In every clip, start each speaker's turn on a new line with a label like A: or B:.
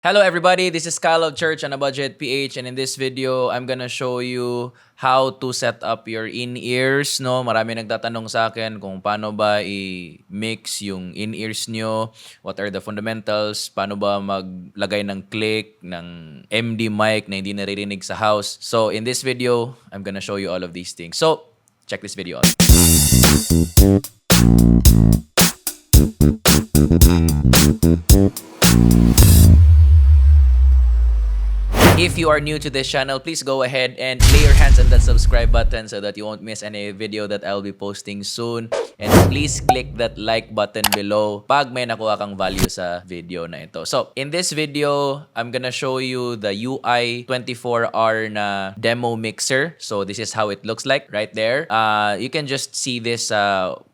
A: Hello everybody, this is Kyle of Church on a Budget PH, and in this video, I'm gonna show you how to set up your in-ears, no? Marami nagtatanong sa akin kung paano ba i-mix yung in-ears nyo, what are the fundamentals, paano ba maglagay ng click, ng MD mic na hindi naririnig sa house. So in this video, I'm gonna show you all of these things. So, check this video out. If you are new to this channel, please go ahead and lay your hands on that subscribe button so that you won't miss any video that I'll be posting soon. And please click that like button below pag may nakuha kang value sa video na ito. So, in this video, I'm gonna show you the UI 24R na demo mixer. So, this is how it looks like right there. You can just see this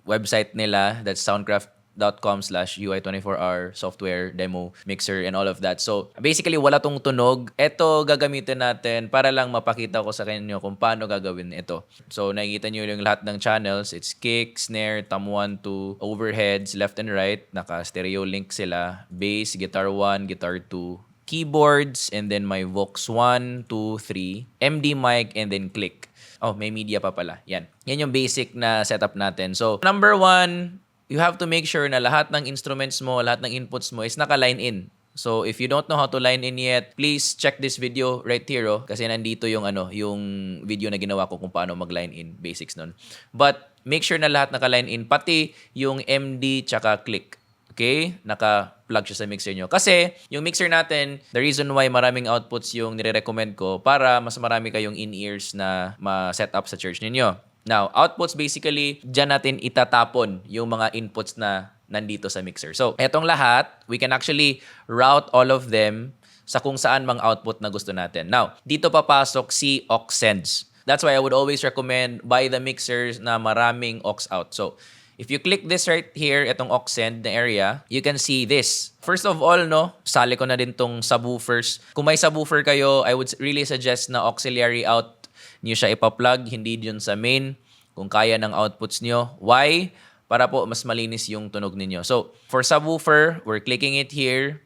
A: website nila, that's soundcraft.com/UI24R software demo mixer and all of that. So basically wala tong tunog. Ito gagamitin natin para lang mapakita ko sa inyo kung paano gagawin ito. So nakikita niyo yung lahat ng channels. It's kick, snare, tom 1, 2, overheads, left and right. Naka stereo link sila. Bass, guitar 1, guitar 2, keyboards, and then my Vox 1, 2, 3, MD mic, and then click. Oh, may media pa pala. Yan. Yan yung basic na setup natin. So number 1, you have to make sure na lahat ng instruments mo, lahat ng inputs mo is naka-line in. So if you don't know how to line in yet, please check this video right here, kasi nandito yung yung video na ginawa ko kung paano mag-line in, basics nun. But make sure na lahat naka-line in, pati yung MD tsaka click. Okay? Naka-plug siya sa mixer nyo. Kasi yung mixer natin, the reason why maraming outputs yung nire-recommend ko para mas marami kayong in-ears na ma-set up sa church ninyo. Now, outputs basically, dyan natin itatapon yung mga inputs na nandito sa mixer. So, etong lahat, we can actually route all of them sa kung saan mang output na gusto natin. Now, dito papasok si aux sends. That's why I would always recommend buy the mixers na maraming aux out. So, if you click this right here, itong aux send na area, you can see this. First of all, sali ko na din tong subwoofers. Kung may subwoofer kayo, I would really suggest na auxiliary out niyo siya ipa-plug, hindi dun sa main, kung kaya ng outputs niyo. Why? Para po mas malinis yung tunog ninyo. So, for subwoofer, we're clicking it here.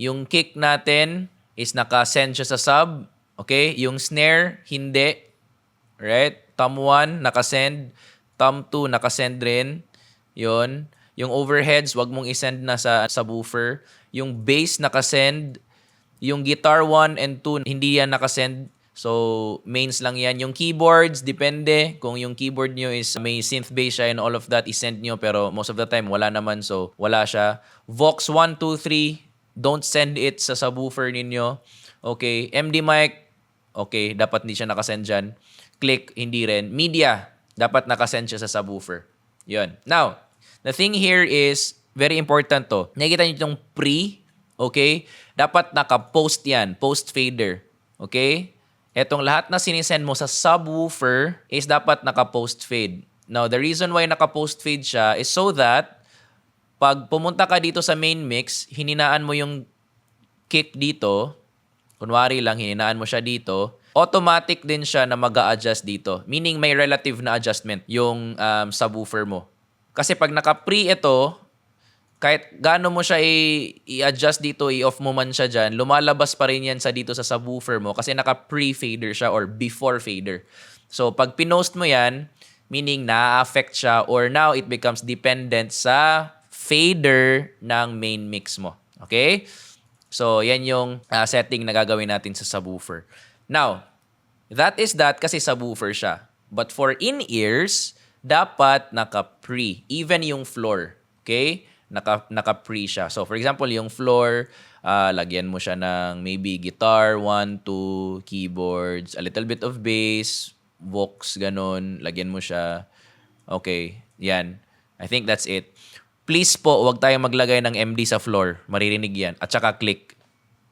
A: Yung kick natin is naka-send siya sa sub. Okay? Yung snare, hindi. Right? Tom 1, naka-send. Tom 2, naka-send rin. Yun. Yung overheads, wag mong isend na sa subwoofer. Yung bass, naka-send. Yung guitar 1 and 2, hindi yan naka-send. So, mains lang yan. Yung keyboards, depende. Kung yung keyboard nyo is may synth bass siya and all of that, isend nyo. Pero most of the time, wala naman. So, wala siya. Vox 1, 2, 3, don't send it sa subwoofer ninyo. Okay. MD mic, okay. Dapat hindi siya nakasend dyan. Click, hindi rin. Media, dapat nakasend siya sa subwoofer. Yun. Now, the thing here is, very important to. Nakikita nyo itong pre, okay? Dapat naka-post yan. Post fader. Okay? Etong lahat na sinisend mo sa subwoofer is dapat naka-post fade. Now, the reason why naka-post fade siya is so that pag pumunta ka dito sa main mix, hininaan mo yung kick dito, kunwari lang, hininaan mo siya dito, automatic din siya na mag-a-adjust dito. Meaning may relative na adjustment yung subwoofer mo. Kasi pag naka-pre ito, kahit gaano mo siya i-adjust dito, i-off mo man siya dyan, lumalabas pa rin yan sa dito sa subwoofer mo kasi naka-pre-fader siya or before fader. So, pag pinost mo yan, meaning na-affect siya or now it becomes dependent sa fader ng main mix mo. Okay? So, yan yung setting na gagawin natin sa subwoofer. Now, that is that kasi subwoofer siya. But for in-ears, dapat naka-pre. Even yung floor. Okay? Naka-pre siya. So, for example, yung floor, lagyan mo siya ng maybe guitar, 1, 2, keyboards, a little bit of bass, Vox, ganun. Lagyan mo siya. Okay, yan. I think that's it. Please po, huwag tayong maglagay ng MD sa floor. Maririnig yan. At saka click.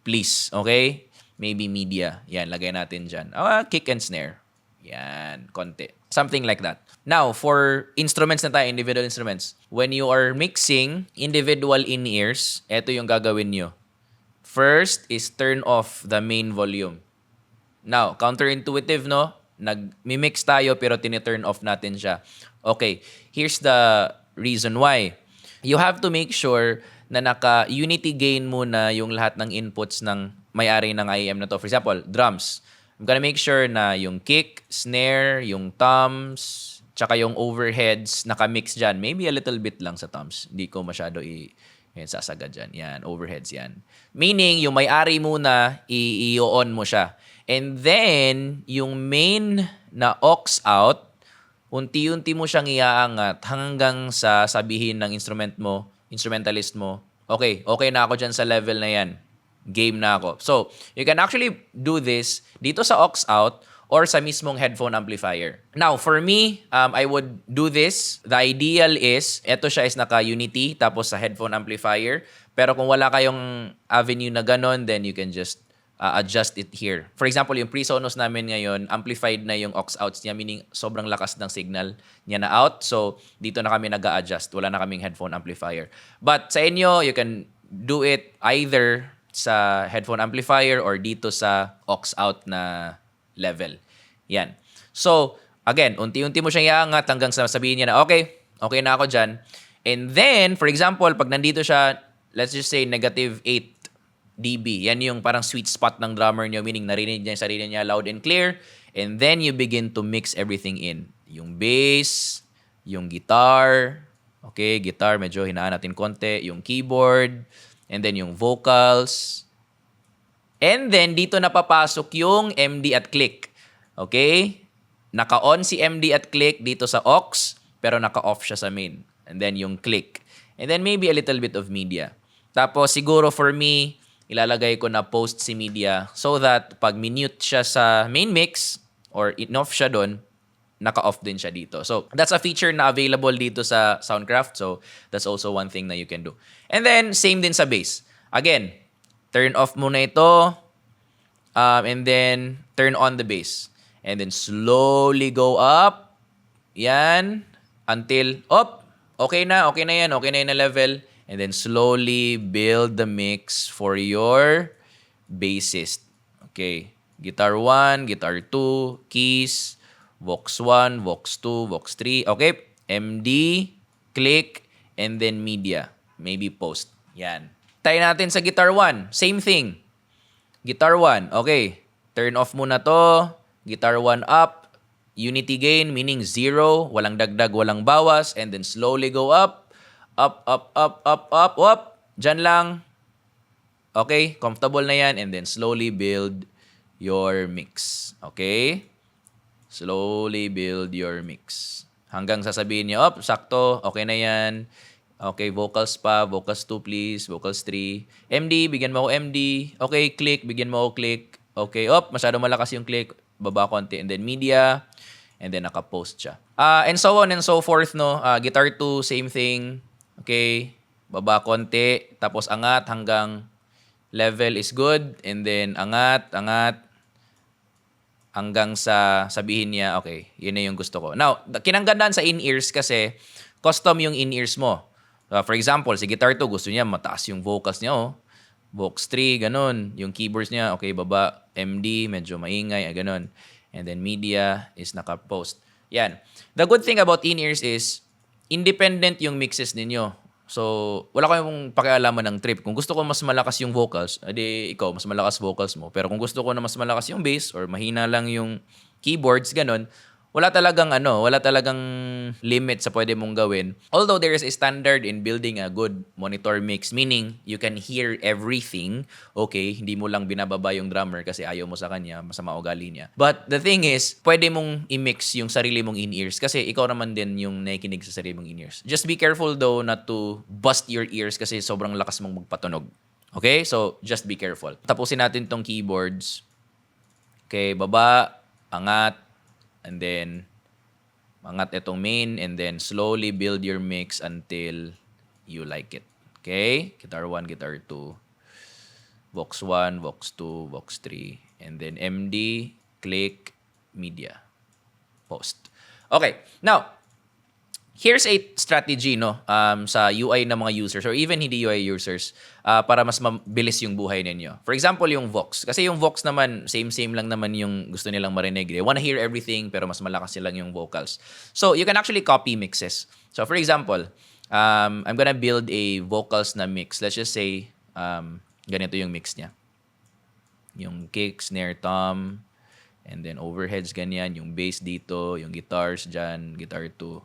A: Please, okay? Maybe media. Yan, lagay natin dyan. Kick and snare. Yan, konti. Something like that. Now, for instruments na tayo, individual instruments. When you are mixing individual in-ears, eto yung gagawin nyo. First is turn off the main volume. Now, counterintuitive, no? Nag-mix tayo pero tini-turn off natin siya. Okay, here's the reason why. You have to make sure na naka-unity gain muna yung lahat ng inputs ng may-ari ng IEM na to. For example, drums. I'm gonna make sure na yung kick, snare, yung toms, tsaka yung overheads naka-mix dyan. Maybe a little bit lang sa toms. Hindi ko masyado yan, sasagad dyan. Yan, overheads yan. Meaning, yung may-ari muna, i-on mo siya. And then, yung main na aux out, unti-unti mo siyang iaangat hanggang sa sabihin ng instrumentalist mo, okay na ako dyan sa level na yan. Game na ako. So, you can actually do this dito sa aux out or sa mismong headphone amplifier. Now, for me, I would do this. The ideal is, eto siya is naka-unity tapos sa headphone amplifier. Pero kung wala kayong avenue na ganon, then you can just adjust it here. For example, yung pre-Sonos namin ngayon, amplified na yung aux outs niya, meaning sobrang lakas ng signal niya na out. So, dito na kami nag-a-adjust. Wala na kaming headphone amplifier. But sa inyo, you can do it either sa headphone amplifier or dito sa aux out na level. Yan. So, again, unti-unti mo siyang iangat hanggang sa sabihin niya na, okay na ako dyan. And then, for example, pag nandito siya, let's just say negative 8 dB. Yan yung parang sweet spot ng drummer niyo, meaning narinig niya yung sarili niya loud and clear. And then you begin to mix everything in. Yung bass, yung guitar, okay, guitar medyo hinaan natin konti, yung keyboard, and then yung vocals. And then dito na papasok yung MD at click. Okay? Naka-on si MD at click dito sa aux, pero naka-off siya sa main. And then yung click. And then maybe a little bit of media. Tapos siguro for me, ilalagay ko na post si media so that pag minute siya sa main mix or in-off siya doon, naka-off din siya dito. So, that's a feature na available dito sa Soundcraft. So, that's also one thing na you can do. And then, same din sa bass. Again, turn off muna ito. And then, turn on the bass. And then, slowly go up. Yan. Until, okay na yan. Okay na yung level. And then, slowly build the mix for your bassist. Okay. Guitar 1, guitar 2, keys, Vox 1, Vox 2, Vox 3. Okay. MD, click, and then media. Maybe post. Yan. Try natin sa guitar 1. Same thing. Guitar 1. Okay. Turn off muna to. Guitar 1 up. Unity gain, meaning 0. Walang dagdag, walang bawas. And then slowly go up. Up. Diyan lang. Okay. Comfortable na yan. And then slowly build your mix. Okay? Slowly build your mix. Hanggang sasabihin niyo, sakto, okay na yan. Okay, vocals pa, vocals 2 please, vocals 3. MD, bigyan mo ako MD. Okay, click, bigyan mo ako click. Okay, masyado malakas yung click, baba konti. And then media, and then naka-post siya. And so on and so forth, no? Guitar 2, same thing. Okay, baba konti, tapos angat hanggang level is good. And then angat, hanggang sa sabihin niya, okay, yun na yung gusto ko. Now, kinanggandahan sa in-ears kasi, custom yung in-ears mo. For example, si Guitar 2, gusto niya mataas yung vocals niya, Vox 3, ganun. Yung keyboards niya, okay, baba. MD, medyo maingay, ganun. And then media is naka-post. Yan. The good thing about in-ears is, independent yung mixes ninyo. So, wala kayong pakialaman ng trip. Kung gusto ko mas malakas yung vocals, edi ikaw, mas malakas vocals mo. Pero kung gusto ko na mas malakas yung bass or mahina lang yung keyboards, ganun, wala talagang limit sa pwede mong gawin. Although there is a standard in building a good monitor mix, meaning you can hear everything. Okay, hindi mo lang binababa yung drummer kasi ayaw mo sa kanya, masama ugali niya. But the thing is, pwede mong i-mix yung sarili mong in-ears kasi ikaw naman din yung nakikinig sa sarili mong in-ears. Just be careful though not to bust your ears kasi sobrang lakas mong magpatunog. Okay? So, just be careful. Tapusin natin tong keyboards. Okay, baba, angat, and then angat itong main, and then slowly build your mix until you like it. Okay? Guitar 1, guitar 2, Vox 1, Vox 2, Vox 3, and then MD, click, media, post. Okay. Now, here's a strategy sa UI ng mga users or even hindi UI users para mas mabilis yung buhay ninyo. For example, yung Vox. Kasi yung Vox naman, same lang naman yung gusto nilang marinig. They wanna hear everything pero mas malakas silang yung vocals. So, you can actually copy mixes. So, for example, I'm gonna build a vocals na mix. Let's just say, ganito yung mix niya. Yung kick, snare, tom, and then overheads ganyan, yung bass dito, yung guitars dyan, guitar 2.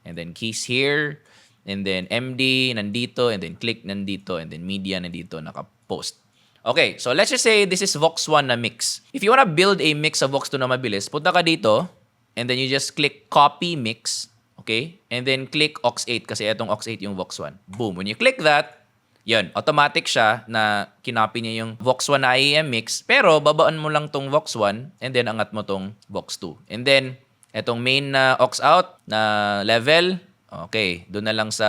A: And then keys here, and then MD nandito, and then click nandito, and then media nandito, naka-post. Okay, so let's just say this is Vox 1 na mix. If you wanna build a mix sa Vox 2 na mabilis, punta ka dito, and then you just click copy mix, okay? And then click aux 8 kasi itong aux 8 yung Vox 1. Boom. When you click that, yun, automatic siya na kinopy niya yung Vox 1 na IEM mix, pero babaan mo lang tong Vox 1 and then angat mo tong Vox 2. And then, etong main na aux out na level, okay, doon na lang sa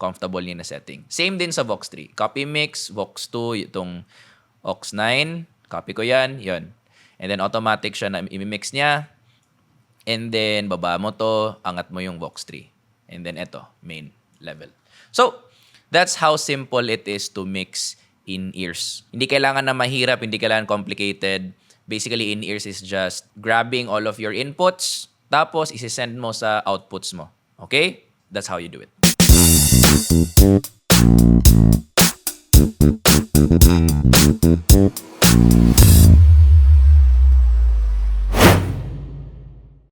A: comfortable niya na setting. Same din sa Vox 3. Copy mix, Vox 2, itong aux 9, copy ko yan, yun. And then automatic siya na i-mix niya. And then, baba mo to, angat mo yung Vox 3. And then, eto, main level. So, that's how simple it is to mix in-ears. Hindi kailangan na mahirap, hindi kailangan complicated. Basically, in-ears is just grabbing all of your inputs, tapos isi-send mo sa outputs mo. Okay? That's how you do it.